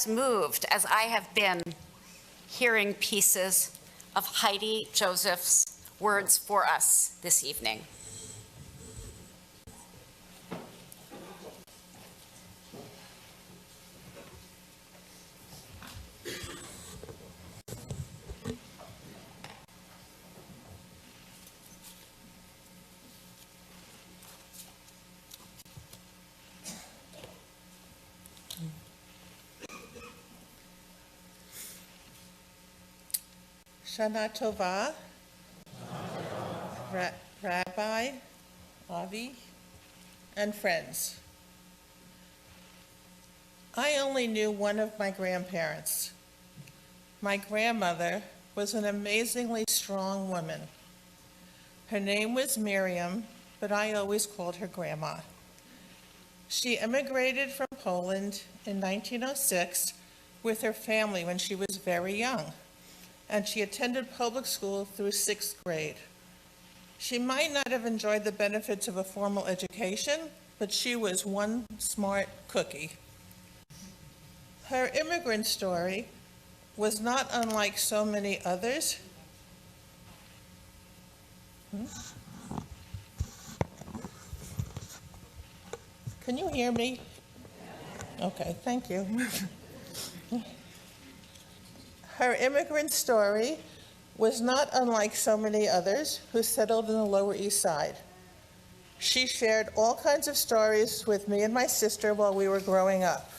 moved as I have been hearing pieces of Heidi Joseph's words for us this evening. Shana Tova, Rabbi, Avi, and friends. I only knew one of my grandparents. My grandmother was an amazingly strong woman. Her name was Miriam, but I always called her Grandma. She immigrated from Poland in 1906 with her family when she was very young, and she attended public school through 6th grade. She might not have enjoyed the benefits of a formal education, but she was one smart cookie. Her immigrant story was not unlike so many others. Can you hear me? Okay, thank you. Her immigrant story was not unlike so many others who settled in the Lower East Side. She shared all kinds of stories with me and my sister while we were growing up.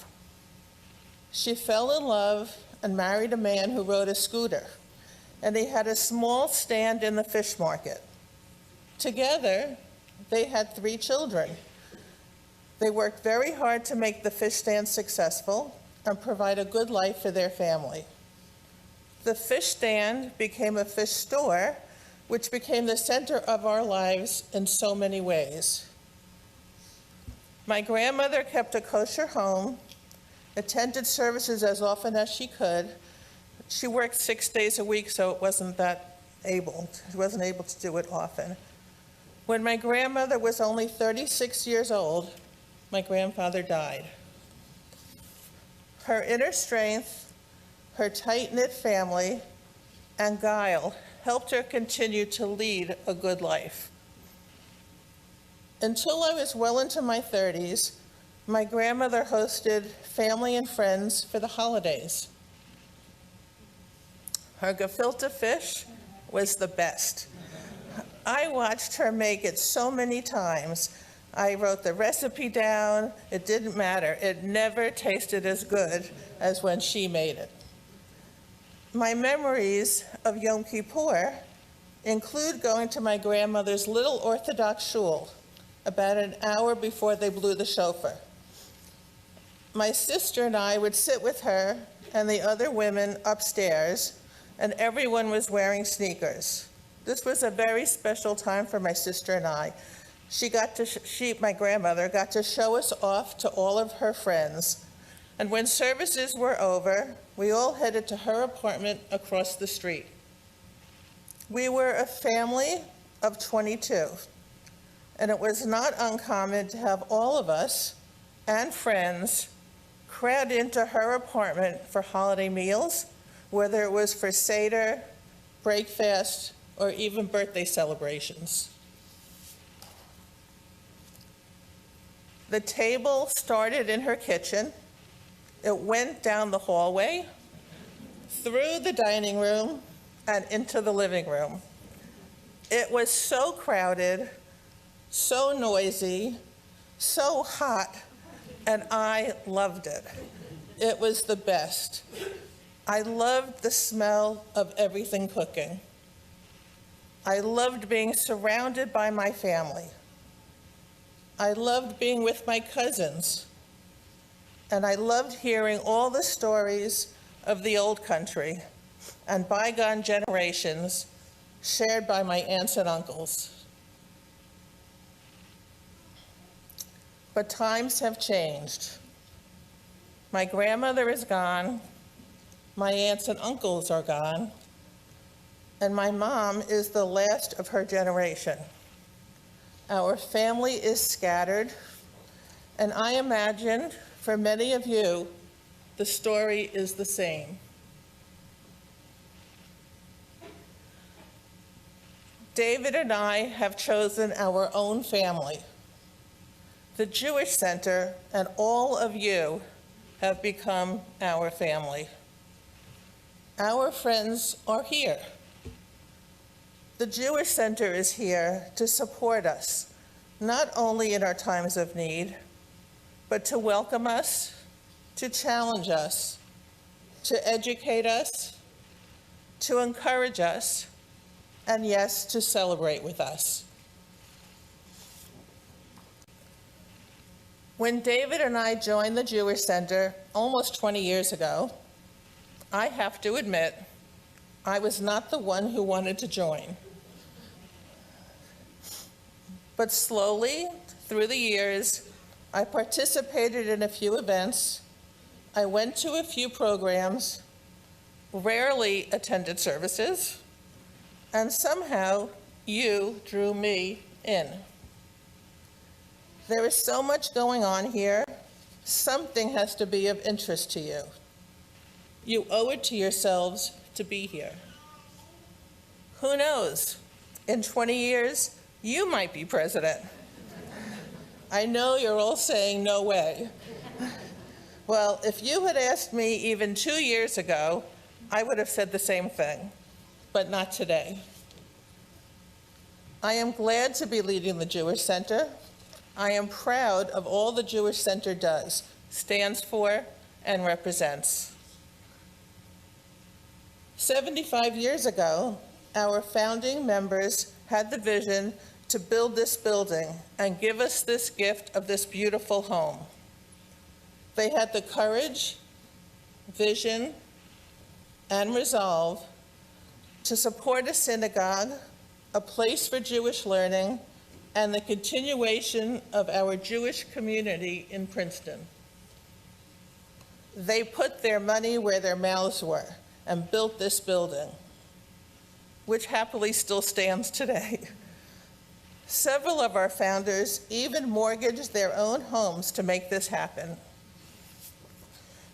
She fell in love and married a man who rode a scooter, and he had a small stand in the fish market. Together, they had 3 children. They worked very hard to make the fish stand successful and provide a good life for their family. The fish stand became a fish store, which became the center of our lives in so many ways. My grandmother kept a kosher home, attended services as often as she could. She worked 6 days a week, so it wasn't able to do it often. When my grandmother was only 36 years old, my grandfather died. Her inner strength, her tight-knit family, and guile helped her continue to lead a good life. Until I was well into my 30s, my grandmother hosted family and friends for the holidays. Her gefilte fish was the best. I watched her make it so many times. I wrote the recipe down. It didn't matter. It never tasted as good as when she made it. My memories of Yom Kippur include going to my grandmother's little Orthodox shul about an hour before they blew the shofar. My sister and I would sit with her and the other women upstairs, and everyone was wearing sneakers. This was a very special time for my sister and I. My grandmother got to show us off to all of her friends. And when services were over, we all headed to her apartment across the street. We were a family of 22, and it was not uncommon to have all of us and friends crowd into her apartment for holiday meals, whether it was for Seder, breakfast, or even birthday celebrations. The table started in her kitchen. It went down the hallway, through the dining room, and into the living room. It was so crowded, so noisy, so hot, and I loved it. It was the best. I loved the smell of everything cooking. I loved being surrounded by my family. I loved being with my cousins. And I loved hearing all the stories of the old country and bygone generations shared by my aunts and uncles. But times have changed. My grandmother is gone, my aunts and uncles are gone, and my mom is the last of her generation. Our family is scattered, and I imagine for many of you, the story is the same. David and I have chosen our own family. The Jewish Center and all of you have become our family. Our friends are here. The Jewish Center is here to support us, not only in our times of need, but to welcome us, to challenge us, to educate us, to encourage us, and yes, to celebrate with us. When David and I joined the Jewish Center almost 20 years ago, I have to admit, I was not the one who wanted to join. But slowly, through the years, I participated in a few events, I went to a few programs, rarely attended services, and somehow you drew me in. There is so much going on here, something has to be of interest to you. You owe it to yourselves to be here. Who knows, in 20 years, you might be president. I know you're all saying no way. Well, if you had asked me even 2 years ago, I would have said the same thing, but not today. I am glad to be leading the Jewish Center. I am proud of all the Jewish Center does, stands for, and represents. 75 years ago, our founding members had the vision to build this building and give us this gift of this beautiful home. They had the courage, vision, and resolve to support a synagogue, a place for Jewish learning, and the continuation of our Jewish community in Princeton. They put their money where their mouths were and built this building, which happily still stands today. Several of our founders even mortgaged their own homes to make this happen.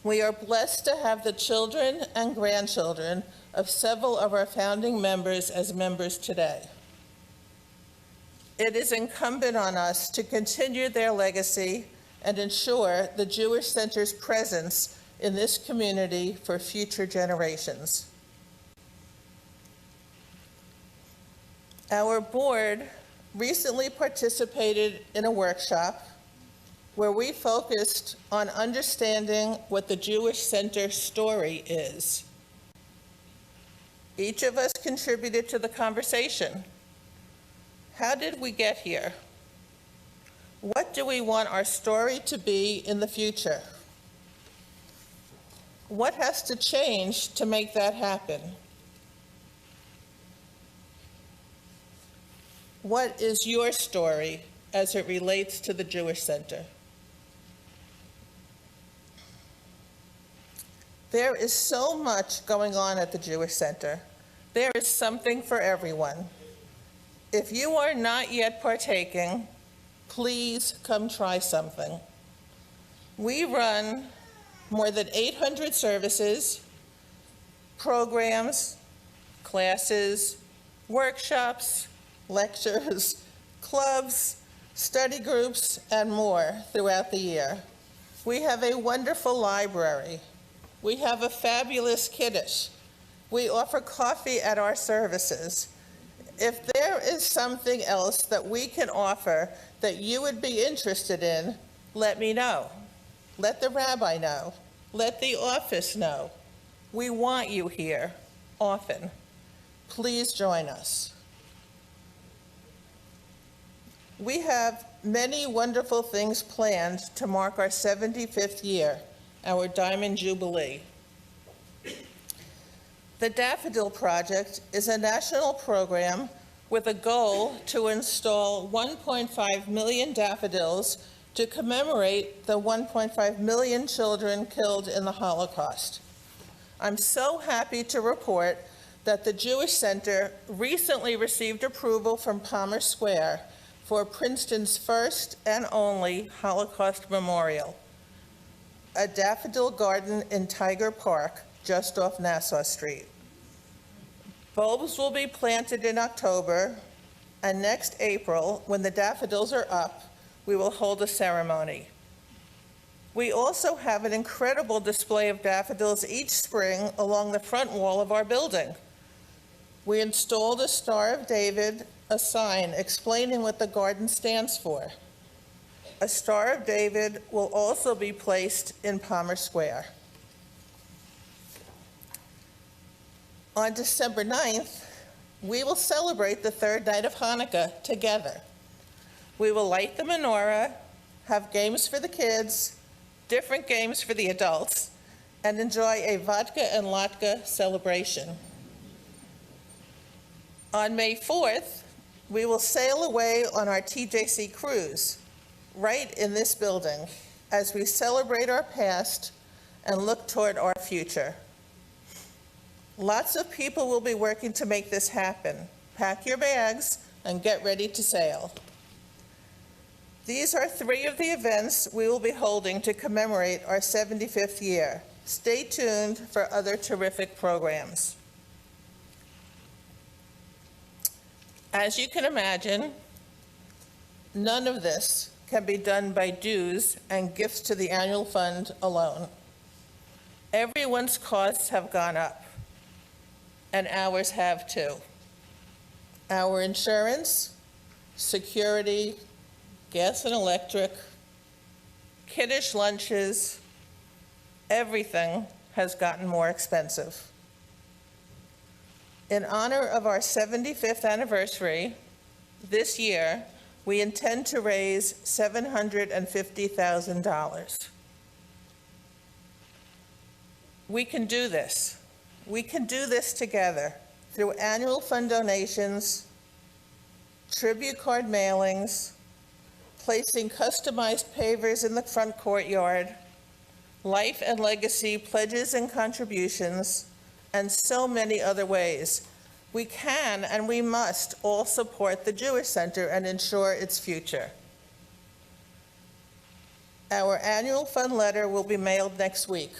We are blessed to have the children and grandchildren of several of our founding members as members today. It is incumbent on us to continue their legacy and ensure the Jewish Center's presence in this community for future generations. Our board recently participated in a workshop where we focused on understanding what the Jewish Center story is. Each of us contributed to the conversation. How did we get here? What do we want our story to be in the future? What has to change to make that happen? What is your story as it relates to the Jewish Center? There is so much going on at the Jewish Center. There is something for everyone. If you are not yet partaking, please come try something. We run more than 800 services, programs, classes, workshops, lectures, clubs, study groups, and more throughout the year. We have a wonderful library. We have a fabulous kiddush. We offer coffee at our services. If there is something else that we can offer that you would be interested in, let me know. Let the rabbi know. Let the office know. We want you here often. Please join us. We have many wonderful things planned to mark our 75th year, our Diamond Jubilee. The Daffodil Project is a national program with a goal to install 1.5 million daffodils to commemorate the 1.5 million children killed in the Holocaust. I'm so happy to report that the Jewish Center recently received approval from Palmer Square for Princeton's first and only Holocaust memorial. a daffodil garden in Tiger Park, just off Nassau Street. Bulbs will be planted in October, and next April, when the daffodils are up, we will hold a ceremony. We also have an incredible display of daffodils each spring along the front wall of our building. We installed a Star of David, a sign explaining what the garden stands for. A Star of David will also be placed in Palmer Square. On December 9th, we will celebrate the third night of Hanukkah together. We will light the menorah, have games for the kids, different games for the adults, and enjoy a vodka and latke celebration. On May 4th, we will sail away on our TJC cruise, right in this building, as we celebrate our past and look toward our future. Lots of people will be working to make this happen. Pack your bags and get ready to sail. These are 3 of the events we will be holding to commemorate our 75th year. Stay tuned for other terrific programs. As you can imagine, none of this can be done by dues and gifts to the annual fund alone. Everyone's costs have gone up, and ours have too. Our insurance, security, gas and electric, kiddish lunches, everything has gotten more expensive. In honor of our 75th anniversary, this year, we intend to raise $750,000. We can do this. We can do this together through annual fund donations, tribute card mailings, placing customized pavers in the front courtyard, life and legacy pledges and contributions, and so many other ways. We can and we must all support the Jewish Center and ensure its future. Our annual fund letter will be mailed next week.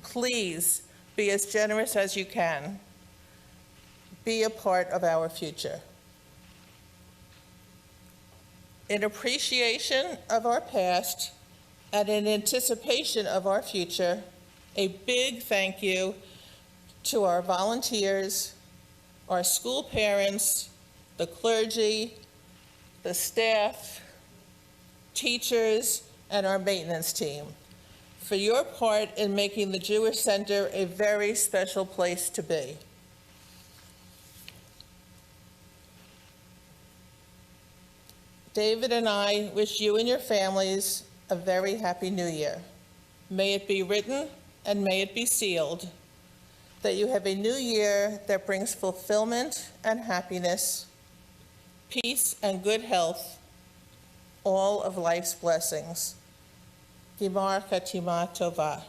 Please be as generous as you can. Be a part of our future. In appreciation of our past and in anticipation of our future, a big thank you to our volunteers, our school parents, the clergy, the staff, teachers, and our maintenance team for your part in making the Jewish Center a very special place to be. David and I wish you and your families a very happy New Year. May it be written and may it be sealed that you have a new year that brings fulfillment and happiness, peace and good health, all of life's blessings. Gimar Chatima Tova.